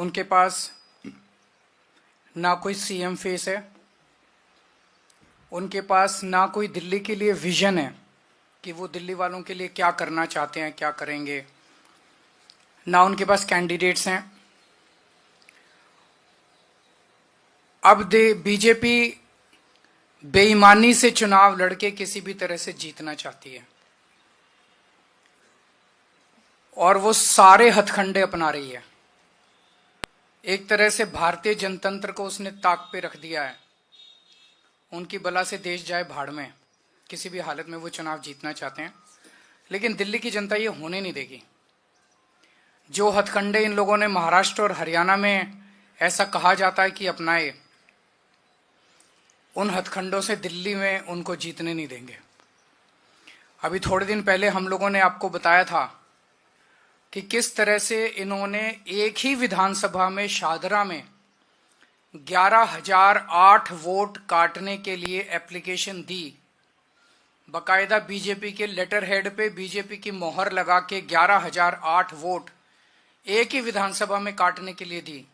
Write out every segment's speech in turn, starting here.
उनके पास ना कोई सीएम फेस है, उनके पास ना कोई दिल्ली के लिए विजन है कि वो दिल्ली वालों के लिए क्या करना चाहते हैं, क्या करेंगे, ना उनके पास कैंडिडेट्स हैं। अब बीजेपी बेईमानी से चुनाव लड़के किसी भी तरह से जीतना चाहती है और वो सारे हथकंडे अपना रही है। एक तरह से भारतीय जनतंत्र को उसने ताक पे रख दिया है। उनकी बला से देश जाए भाड़ में, किसी भी हालत में वो चुनाव जीतना चाहते हैं, लेकिन दिल्ली की जनता ये होने नहीं देगी। जो हथकंडे इन लोगों ने महाराष्ट्र और हरियाणा में ऐसा कहा जाता है कि अपनाए, उन हथकंडों से दिल्ली में उनको जीतने नहीं देंगे। अभी थोड़े दिन पहले हम लोगों ने आपको बताया था कि किस तरह से इन्होंने एक ही विधानसभा में शाहदरा में 11,008 वोट काटने के लिए एप्लीकेशन दी। बकायदा बीजेपी के लेटर हेड पे बीजेपी की मोहर लगा के 11,008 वोट एक ही विधानसभा में काटने के लिए दी।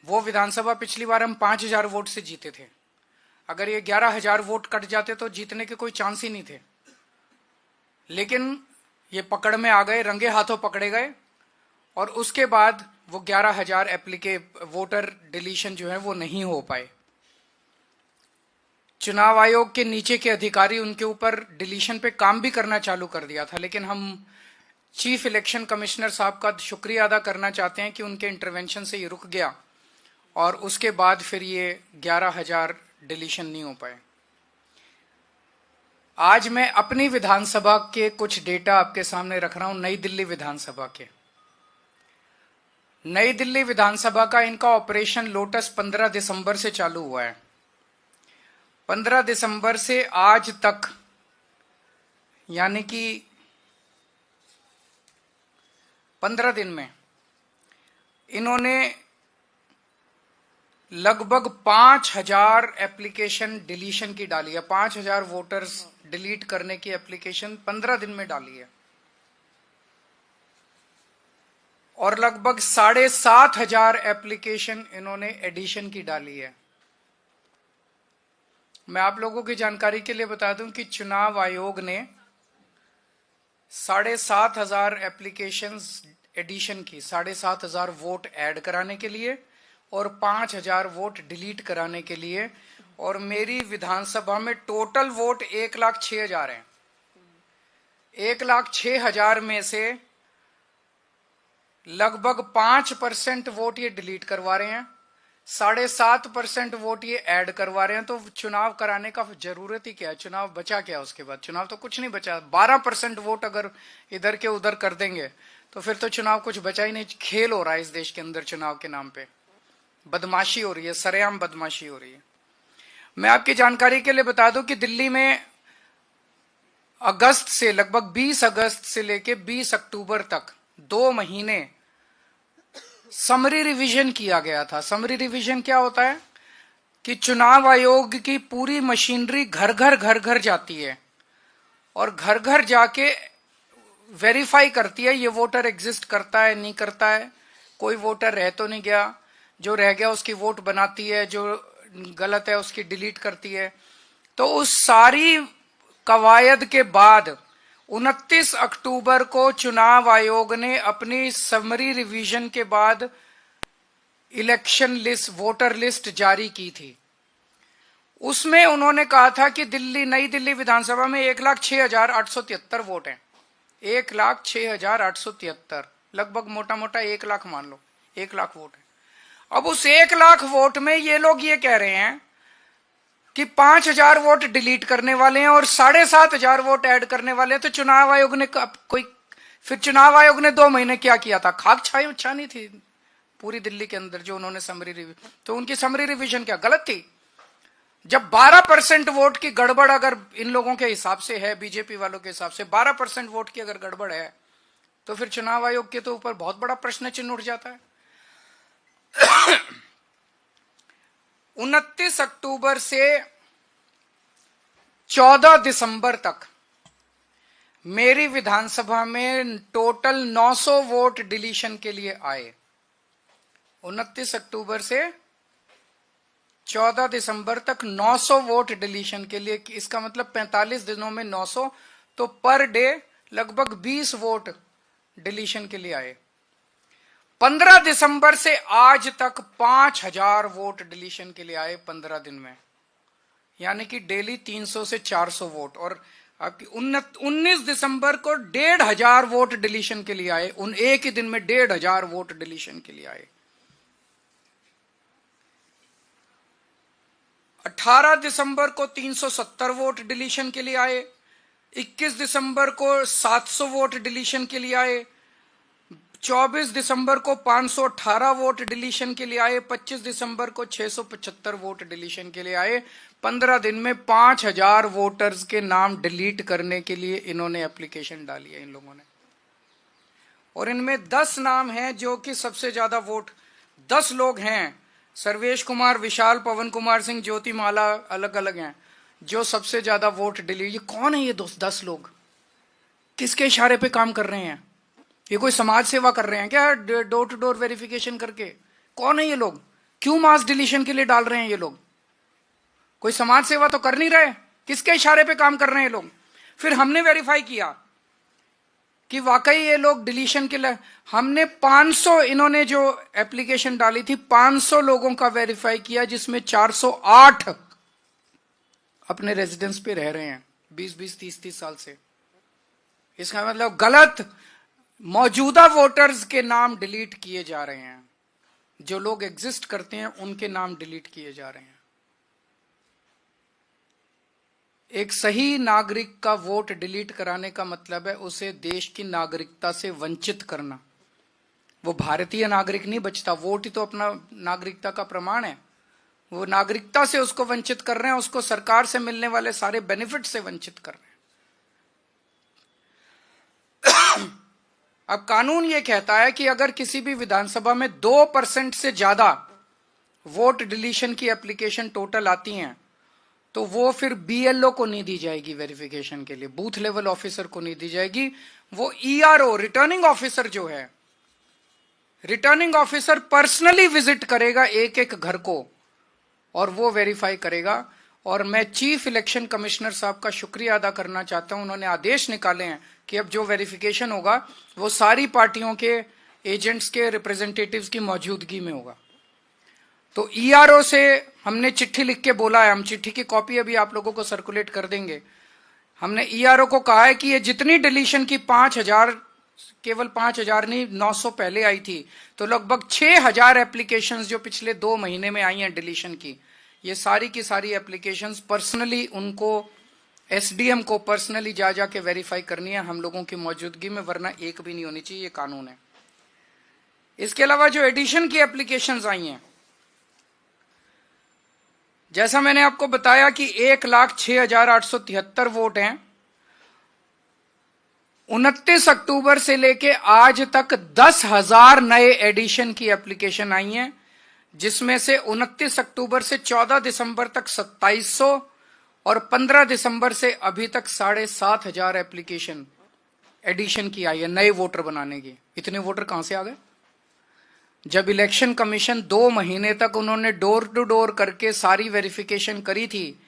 वो विधानसभा पिछली बार हम 5,000 वोट से जीते थे। अगर ये 11,000 वोट कट जाते तो जीतने के कोई चांस ही नहीं थे, लेकिन ये पकड़ में आ गए, रंगे हाथों पकड़े गए और उसके बाद वो 11,000 वोटर डिलीशन जो है वो नहीं हो पाए। चुनाव आयोग के नीचे के अधिकारी उनके ऊपर डिलीशन पे काम भी करना चालू कर दिया था, लेकिन हम चीफ इलेक्शन कमिश्नर साहब का शुक्रिया अदा करना चाहते हैं कि उनके इंटरवेंशन से ये रुक गया और उसके बाद फिर ये 11,000 डिलीशन नहीं हो पाए। आज मैं अपनी विधानसभा के कुछ डेटा आपके सामने रख रहा हूं। नई दिल्ली विधानसभा के, नई दिल्ली विधानसभा का इनका ऑपरेशन लोटस 15 दिसंबर से चालू हुआ है। 15 दिसंबर से आज तक, यानी कि 15 दिन में इन्होंने लगभग 5,000 एप्लीकेशन डिलीशन की डाली है। 5,000 वोटर्स डिलीट करने की एप्लीकेशन 15 दिन में डाली है और लगभग 7,500 एप्लीकेशन इन्होंने एडिशन की डाली है। मैं आप लोगों की जानकारी के लिए बता दूं कि चुनाव आयोग ने 7,500 एप्लीकेशंस एडिशन की, 7,500 वोट ऐड कराने के लिए और 5,000 वोट डिलीट कराने के लिए, और मेरी विधानसभा में टोटल वोट 1,06,000 हैं। 1,06,000 में से लगभग 5% वोट ये डिलीट करवा रहे हैं, 7.5% वोट ये ऐड करवा रहे हैं। तो चुनाव कराने का जरूरत ही क्या है? चुनाव बचा क्या उसके बाद? चुनाव तो कुछ नहीं बचा। 12% वोट अगर इधर के उधर कर देंगे तो फिर तो चुनाव कुछ बचा ही नहीं। खेल हो रहा है इस देश के अंदर चुनाव के नाम पे, बदमाशी हो रही है, सरेआम बदमाशी हो रही है। मैं आपकी जानकारी के लिए बता दूं कि दिल्ली में अगस्त से, लगभग 20 अगस्त से लेके 20 अक्टूबर तक 2 महीने समरी रिवीजन किया गया था। समरी रिवीजन क्या होता है कि चुनाव आयोग की पूरी मशीनरी घर घर जाती है और घर घर जाके वेरीफाई करती है ये वोटर एग्जिस्ट करता है, नहीं करता है, कोई वोटर रह तो नहीं गया, जो रह गया उसकी वोट बनाती है, जो गलत है उसकी डिलीट करती है। तो उस सारी कवायद के बाद 29 अक्टूबर को चुनाव आयोग ने अपनी समरी रिवीजन के बाद इलेक्शन लिस्ट, वोटर लिस्ट जारी की थी। उसमें उन्होंने कहा था कि नई दिल्ली विधानसभा में 1,06,873 वोट हैं। 1,06,873, लगभग मोटा मोटा 1 लाख मान लो, 1 लाख वोट है। अब उस 1 लाख वोट में ये लोग ये कह रहे हैं कि 5,000 वोट डिलीट करने वाले हैं और 7,500 वोट ऐड करने वाले हैं। तो चुनाव आयोग ने फिर चुनाव आयोग ने 2 महीने क्या किया था? खाक छानी थी पूरी दिल्ली के अंदर जो उन्होंने समरी रिवीजन। तो उनकी समरी रिवीजन क्या गलत थी? जब 12% वोट की गड़बड़ अगर इन लोगों के हिसाब से है, बीजेपी वालों के हिसाब से 12% वोट की अगर गड़बड़ है, तो फिर चुनाव आयोग के तो ऊपर बहुत बड़ा प्रश्न चिन्ह उठ जाता है। 29 अक्टूबर से 14 दिसंबर तक मेरी विधानसभा में टोटल 900 वोट डिलीशन के लिए आए। 29 अक्टूबर से 14 दिसंबर तक 900 वोट डिलीशन के लिए। इसका मतलब 45 दिनों में 900, तो पर डे लगभग 20 वोट डिलीशन के लिए आए। 15 दिसंबर से आज तक 5000 वोट डिलीशन के लिए आए 15 दिन में, यानी कि डेली 300 से 400 वोट। और आपकी 19 दिसंबर को 1500 वोट डिलीशन के लिए आए, उन एक ही दिन में 1500 वोट डिलीशन के लिए आए। 18 दिसंबर को 370 वोट डिलीशन के लिए आए, 21 दिसंबर को 700 वोट डिलीशन के लिए आए, 24 दिसंबर को 518 वोट डिलीशन के लिए आए, 25 दिसंबर को 675 वोट डिलीशन के लिए आए। 15 दिन में 5000 वोटर्स के नाम डिलीट करने के लिए इन्होंने एप्लीकेशन डाली है इन लोगों ने। और इनमें 10 नाम हैं जो कि सबसे ज्यादा वोट, 10 लोग हैं, सर्वेश कुमार, विशाल, पवन कुमार सिंह, ज्योति माला, अलग अलग हैं, जो सबसे ज्यादा वोट डिलीट। ये कौन है ये 10 लोग? किसके इशारे पे काम कर रहे हैं? ये कोई समाज सेवा कर रहे हैं क्या डोर टू डोर वेरिफिकेशन करके? कौन है ये लोग? क्यों मास डिलीशन के लिए डाल रहे हैं ये लोग? कोई समाज सेवा तो कर नहीं रहे, किसके इशारे पे काम कर रहे हैं ये लोग? फिर हमने वेरीफाई किया कि वाकई ये लोग डिलीशन के लिए, हमने 500, इन्होंने जो एप्लीकेशन डाली थी 500 लोगों का वेरीफाई किया, जिसमें 408 अपने रेजिडेंस पे रह रहे हैं 20-20, 30-30 साल से। इसका मतलब गलत मौजूदा वोटर्स के नाम डिलीट किए जा रहे हैं, जो लोग एग्जिस्ट करते हैं उनके नाम डिलीट किए जा रहे हैं। एक सही नागरिक का वोट डिलीट कराने का मतलब है उसे देश की नागरिकता से वंचित करना। वो भारतीय नागरिक नहीं बचता, वोट ही तो अपना नागरिकता का प्रमाण है। वो नागरिकता से उसको वंचित कर रहे हैं, उसको सरकार से मिलने वाले सारे बेनिफिट से वंचित कर रहे हैं। अब कानून ये कहता है कि अगर किसी भी विधानसभा में 2% से ज्यादा वोट डिलीशन की एप्लीकेशन टोटल आती हैं, तो वो फिर बीएलओ को नहीं दी जाएगी वेरिफिकेशन के लिए, बूथ लेवल ऑफिसर को नहीं दी जाएगी। वो ईआरओ, रिटर्निंग ऑफिसर जो है, रिटर्निंग ऑफिसर पर्सनली विजिट करेगा एक एक घर को और वो वेरीफाई करेगा। और मैं चीफ इलेक्शन कमिश्नर साहब का शुक्रिया अदा करना चाहता हूं, उन्होंने आदेश निकाले हैं कि अब जो वेरिफिकेशन होगा वो सारी पार्टियों के एजेंट्स के रिप्रेजेंटेटिव्स की मौजूदगी में होगा। तो ईआरओ से हमने चिट्ठी लिख के बोला है, हम चिट्ठी की कॉपी अभी आप लोगों को सर्कुलेट कर देंगे। हमने ईआरओ को कहा है कि ये जितनी डिलीशन की 5000, केवल 5000 नहीं 900 पहले आई थी, तो लगभग 6000 एप्लीकेशंस जो पिछले 2 महीने में आई हैं डिलीशन की, ये सारी की सारी एप्लीकेशंस पर्सनली उनको, एसडीएम को पर्सनली जा जाके वेरीफाई करनी है हम लोगों की मौजूदगी में, वरना एक भी नहीं होनी चाहिए, ये कानून है। इसके अलावा जो एडिशन की एप्लीकेशंस आई हैं, जैसा मैंने आपको बताया कि 1,06,873 वोट हैं। 29 अक्टूबर से लेके आज तक 10,000 नए एडिशन की एप्लीकेशन आई हैं, जिसमें से 29 अक्टूबर से 14 दिसंबर तक 2700 और 15 दिसंबर से अभी तक 7,500 एप्लीकेशन एडिशन की आई है नए वोटर बनाने की। इतने वोटर कहां से आ गए? जब इलेक्शन कमीशन 2 महीने तक उन्होंने डोर टू डोर करके सारी वेरिफिकेशन करी थी,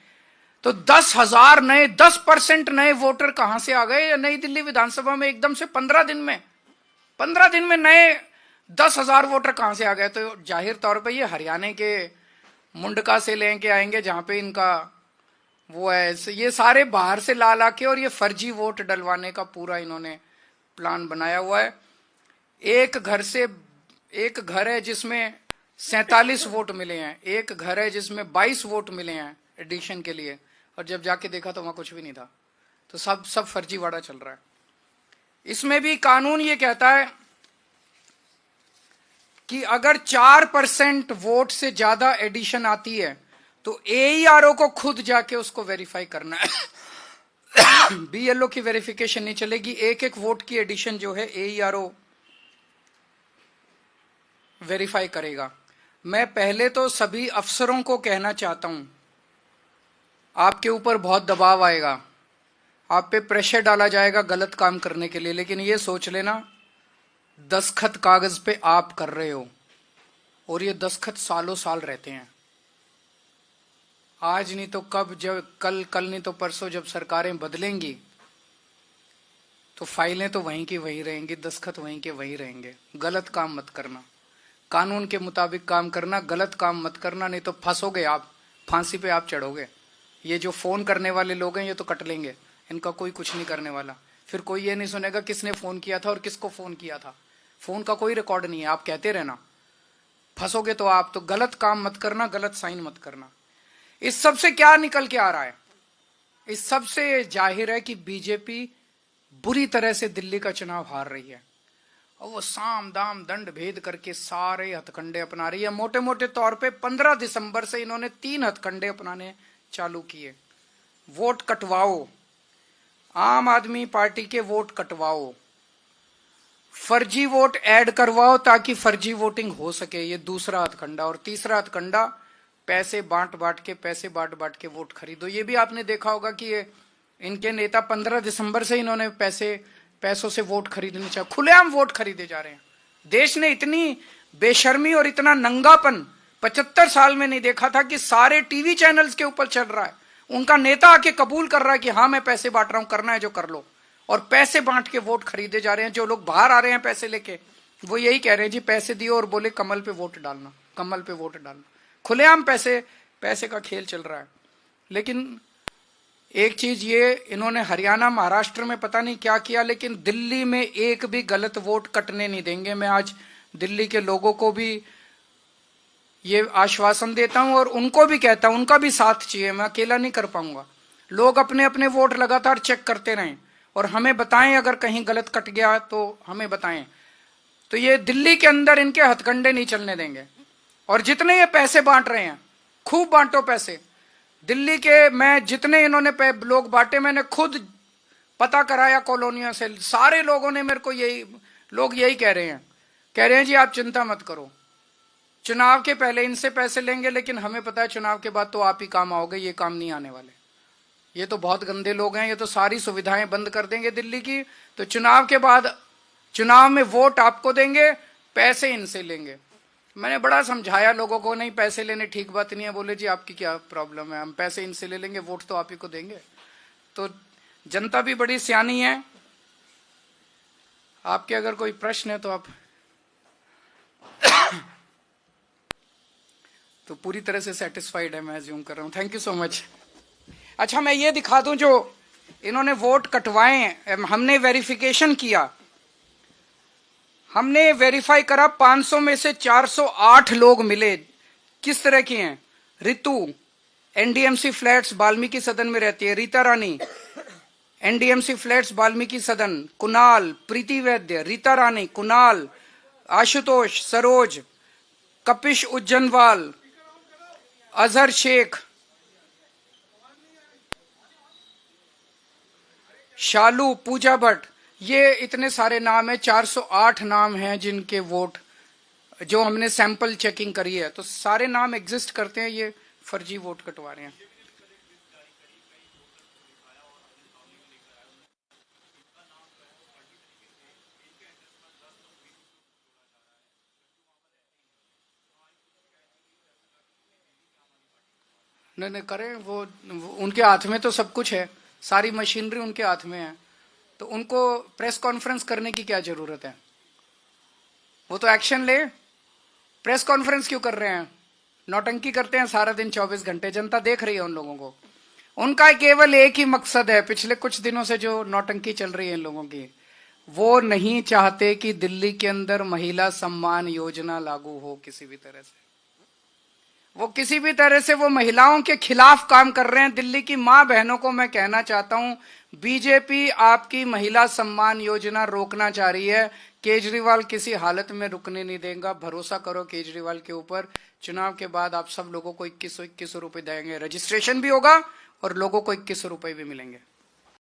तो 10,000 नए, 10% नए वोटर कहां से आ गए नई दिल्ली विधानसभा में एकदम से 15 दिन में? 15 दिन में नए 10,000 वोटर कहां से आ गए? तो जाहिर तौर पे ये हरियाणा के मुंडका से लेके आएंगे, जहां पे इनका वो है, ये सारे बाहर से ला ला के, और ये फर्जी वोट डलवाने का पूरा इन्होंने प्लान बनाया हुआ है। एक घर है जिसमें 47 वोट मिले हैं, एक घर है जिसमें 22 वोट मिले हैं एडिशन के लिए, और जब जाके देखा तो वहां कुछ भी नहीं था। तो सब फर्जीवाड़ा चल रहा है। इसमें भी कानून ये कहता है कि अगर 4% वोट से ज्यादा एडिशन आती है तो एईआरओ को खुद जाके उसको वेरीफाई करना है। बीएलओ की वेरिफिकेशन नहीं चलेगी। एक एक वोट की एडिशन जो है एईआरओ वेरीफाई करेगा। मैं पहले तो सभी अफसरों को कहना चाहता हूं, आपके ऊपर बहुत दबाव आएगा, आप पे प्रेशर डाला जाएगा गलत काम करने के लिए, लेकिन ये सोच लेना दस्तखत कागज पे आप कर रहे हो, और ये दस्तखत सालों साल रहते हैं। आज नहीं तो कब, जब कल नहीं तो परसों जब सरकारें बदलेंगी तो फाइलें तो वहीं की वहीं रहेंगी, दस्तखत वहीं के वहीं रहेंगे। गलत काम मत करना, कानून के मुताबिक काम करना, गलत काम मत करना, नहीं तो फंसोगे आप, फांसी पे आप चढ़ोगे। ये जो फोन करने वाले लोग हैं ये तो कट लेंगे, इनका कोई कुछ नहीं करने वाला। फिर कोई ये नहीं सुनेगा किसने फोन किया था और किसको फोन किया था, फोन का कोई रिकॉर्ड नहीं है, आप कहते रहना। फंसोगे तो आप, तो गलत काम मत करना, गलत साइन मत करना। इस सब से क्या निकल के आ रहा है? इस सब से जाहिर है कि बीजेपी बुरी तरह से दिल्ली का चुनाव हार रही है और वो साम दाम दंड भेद करके सारे हथकंडे अपना रही है। मोटे मोटे तौर पे 15 दिसंबर से इन्होंने 3 हथकंडे अपनाने चालू किए। वोट कटवाओ, आम आदमी पार्टी के वोट कटवाओ, फर्जी वोट ऐड करवाओ ताकि फर्जी वोटिंग हो सके, ये दूसरा हथकंडा। और तीसरा हथकंडा, पैसे बांट बांट के वोट खरीदो। ये भी आपने देखा होगा कि ये इनके नेता 15 दिसंबर से इन्होंने पैसों से वोट खरीदने चाहिए, खुलेआम वोट खरीदे जा रहे हैं। देश ने इतनी बेशर्मी और इतना नंगापन 75 साल में नहीं देखा था कि सारे टीवी चैनल्स के ऊपर चल रहा है। उनका नेता आके कबूल कर रहा है कि हाँ मैं पैसे बांट रहा हूं, करना है जो कर लो। और पैसे बांट के वोट खरीदे जा रहे हैं। जो लोग बाहर आ रहे हैं पैसे लेके, वो यही कह रहे हैं जी पैसे दियो और बोले कमल पे वोट डालना, कमल पे वोट डालना। खुलेआम पैसे का खेल चल रहा है। लेकिन एक चीज ये, इन्होंने हरियाणा महाराष्ट्र में पता नहीं क्या किया, लेकिन दिल्ली में एक भी गलत वोट कटने नहीं देंगे। मैं आज दिल्ली के लोगों को भी ये आश्वासन देता हूं और उनको भी कहता हूं, उनका भी साथ चाहिए, मैं अकेला नहीं कर पाऊंगा। लोग अपने अपने वोट लगातार चेक करते रहें और हमें बताएं अगर कहीं गलत कट गया तो हमें बताएं। तो ये दिल्ली के अंदर इनके हथकंडे नहीं चलने देंगे। और जितने ये पैसे बांट रहे हैं, खूब बांटो पैसे। दिल्ली के मैं जितने इन्होंने लोग बांटे, मैंने खुद पता कराया कॉलोनियों से, सारे लोगों ने मेरे को यही कह रहे हैं जी आप चिंता मत करो, चुनाव के पहले इनसे पैसे लेंगे, लेकिन हमें पता है चुनाव के बाद तो आप ही काम आओगे, ये काम नहीं आने वाले। ये तो बहुत गंदे लोग हैं, ये तो सारी सुविधाएं बंद कर देंगे दिल्ली की। तो चुनाव के बाद, चुनाव में वोट आपको देंगे, पैसे इनसे लेंगे। मैंने बड़ा समझाया लोगों को, नहीं पैसे लेने ठीक बात नहीं है। बोले जी आपकी क्या प्रॉब्लम है, हम पैसे इनसे ले लेंगे, वोट तो आप ही को देंगे। तो जनता भी बड़ी सियानी है। आपके अगर कोई प्रश्न है तो आप तो पूरी तरह से सेटिस्फाइड है, मैं अज्यूम कर रहा हूं। Thank you so much. अच्छा, मैं ये दिखा दूं, जो इन्होंने वोट कटवाए, हमने वेरिफिकेशन किया, हमने वेरीफाई करा, 500 में से 408 लोग मिले। किस तरह के हैं? रितु, एनडीएमसी फ्लैट्स वाल्मीकि सदन में रहती है। रीता रानी, एनडीएमसी फ्लैट्स वाल्मीकि सदन। कुणाल, प्रीति वैद्य, रीता रानी, कुणाल, आशुतोष, सरोज, कपिश उज्जैनवाल, अजहर शेख, शालू, पूजा भट्ट, ये इतने सारे नाम है। 408 नाम हैं जिनके वोट, जो हमने सैंपल चेकिंग करी है, तो सारे नाम एग्जिस्ट करते हैं। ये फर्जी वोट कटवा रहे हैं। नहीं करें, वो उनके हाथ में तो सब कुछ है, सारी मशीनरी उनके हाथ में है। तो उनको प्रेस कॉन्फ्रेंस करने की क्या जरूरत है? वो तो एक्शन ले। प्रेस कॉन्फ्रेंस क्यों कर रहे हैं? नौटंकी करते हैं सारा दिन 24 घंटे, जनता देख रही है उन लोगों को। उनका केवल एक ही मकसद है, पिछले कुछ दिनों से जो नौटंकी चल रही है इन लोगों की, वो नहीं चाहते कि दिल्ली के अंदर महिला सम्मान योजना लागू हो किसी भी तरह से। वो किसी भी तरह से वो महिलाओं के खिलाफ काम कर रहे हैं। दिल्ली की मां बहनों को मैं कहना चाहता हूं, बीजेपी आपकी महिला सम्मान योजना रोकना चाह रही है। केजरीवाल किसी हालत में रुकने नहीं देगा। भरोसा करो केजरीवाल के ऊपर। चुनाव के बाद आप सब लोगों को 2121 रुपए देंगे, रजिस्ट्रेशन भी होगा और लोगों को 21 रुपए भी मिलेंगे।